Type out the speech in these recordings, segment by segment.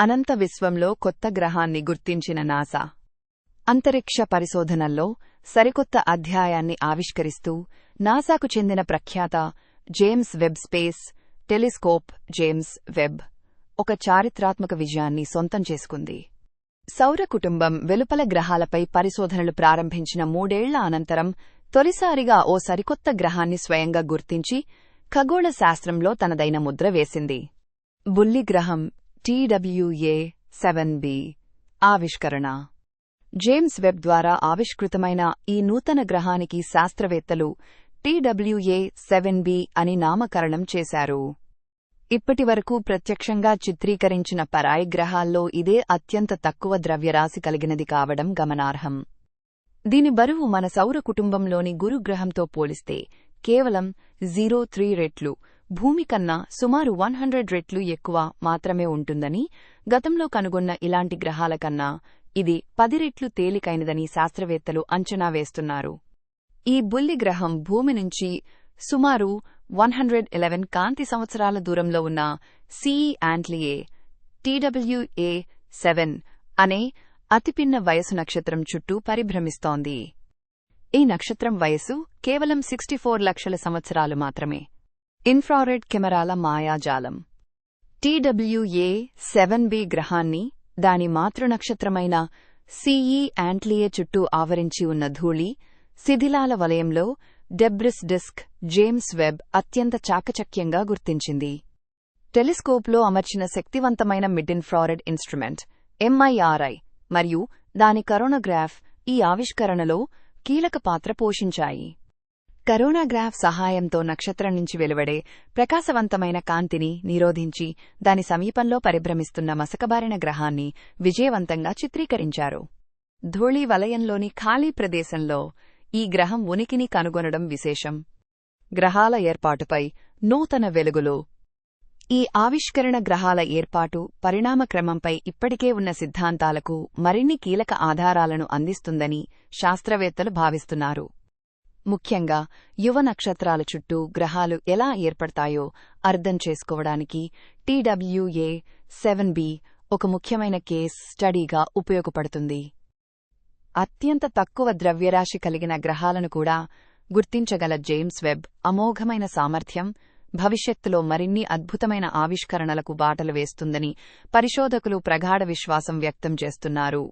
అనంత విశ్వంలో కొత్త గ్రహాన్ని గుర్తించిన నాసా అంతరిక్ష పరిశోధనల్లో సరికొత్త అధ్యాయాన్ని ఆవిష్కరిస్తూ నాసాకు చెందిన ప్రఖ్యాత James Webb space telescope James Webb ఒక చారిత్రాత్మక విజయాన్ని సొంతం చేసుకుంది. సౌర కుటుంబం వెలుపల గ్రహాలపై పరిశోధనలు ప్రారంభించిన 3 ఏళ్ల అనంతరం తొలిసారిగా ఓ సరికొత్త గ్రహాన్ని స్వయంగా గుర్తించి ఖగోళ శాస్త్రంలో తనదైన ముద్ర వేసింది. బుల్లి గ్రహం TWA-7b ఆవిష్కరణ. జేమ్స్ వెబ్ ద్వారా ఆవిష్కృతమైన ఈ నూతన గ్రహానికి శాస్త్రవేత్తలు TWA-7b అని నామకరణం చేశారు. ఇప్పటివరకు ప్రత్యక్షంగా చిత్రీకరించిన పరాయి గ్రహాల్లో ఇదే అత్యంత తక్కువ ద్రవ్యరాశి కలిగినది కావడం గమనార్హం. దీని బరువు మన సౌర కుటుంబంలోని గురుగ్రహంతో పోలిస్తే కేవలం 0.3 రెట్లు, భూమి కన్నా సుమారు 100 రెట్లు ఎక్కువ మాత్రమే ఉంటుందని, గతంలో కనుగొన్న ఇలాంటి గ్రహాల కన్నా ఇది 10 రెట్లు తేలికైనదని శాస్త్రవేత్తలు అంచనా వేస్తున్నారు. ఈ బుల్లి గ్రహం భూమి నుంచి సుమారు 111 కాంతి సంవత్సరాల దూరంలో ఉన్న CE యాంట్లియే TWA-7 అనే అతిపిన్న వయసు నక్షత్రం చుట్టూ పరిభ్రమిస్తోంది. ఈ నక్షత్రం వయసు కేవలం 64 లక్షల సంవత్సరాలు మాత్రమే. ఇన్ఫ్రారెడ్ కెమెరాల మాయాజాలం. TWA-7b గ్రహాన్ని దాని మాతృనక్షత్రమైన CE యాంట్లియే చుట్టూ ఆవరించి ఉన్న ధూళి, శిథిలాల వలయంలో డెబ్రిస్ డిస్క్ జేమ్స్ వెబ్ అత్యంత చాకచక్యంగా గుర్తించింది. టెలిస్కోప్లో అమర్చిన శక్తివంతమైన మిడ్-ఇన్ఫ్రారెడ్ ఇన్స్ట్రుమెంట్ MIRI మరియు దాని కరోనాగ్రాఫ్ ఈ ఆవిష్కరణలో కీలక పాత్ర పోషించాయి. కరోనాగ్రాఫ్ సహాయంతో నక్షత్రం నుంచి వెలువడే ప్రకాశవంతమైన కాంతిని నిరోధించి దాని సమీపంలో పరిభ్రమిస్తున్న మసకబారిన గ్రహాన్ని విజయవంతంగా చిత్రీకరించారు. ధూళి వలయంలోని ఖాళీ ప్రదేశంలో ఈ గ్రహం ఉనికిని కనుగొనడం విశేషం. గ్రహాల ఏర్పాటుపై నూతన వెలుగులు. ఈ ఆవిష్కరణ గ్రహాల ఏర్పాటు పరిణామక్రమంపై ఇప్పటికే ఉన్న సిద్ధాంతాలకు మరిన్ని కీలక ఆధారాలను అందిస్తుందని శాస్త్రవేత్తలు భావిస్తున్నారు. ముఖ్యంగా యువ నక్షత్రాల చుట్టూ గ్రహాలు ఎలా ఏర్పడతాయో అర్థం చేసుకోవడానికి TWA-7b ఒక ముఖ్యమైన కేస్ స్టడీగా ఉపయోగపడుతుంది. అత్యంత తక్కువ ద్రవ్యరాశి కలిగిన గ్రహాలను కూడా గుర్తించగల జేమ్స్ వెబ్ అమోఘమైన సామర్థ్యం భవిష్యత్తులో మరిన్ని అద్భుతమైన ఆవిష్కరణలకు బాటలు వేస్తుందని పరిశోధకులు ప్రగాఢ విశ్వాసం వ్యక్తం చేస్తున్నారు.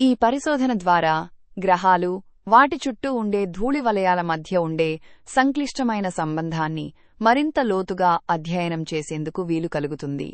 ఈ పరిశోధన ద్వారా గ్రహాలు, వాటి చుట్టూ ఉండే ధూళి వలయాల మధ్య ఉండే సంక్లిష్టమైన సంబంధాన్ని మరింత లోతుగా అధ్యయనం చేసేందుకు వీలు కలుగుతుంది.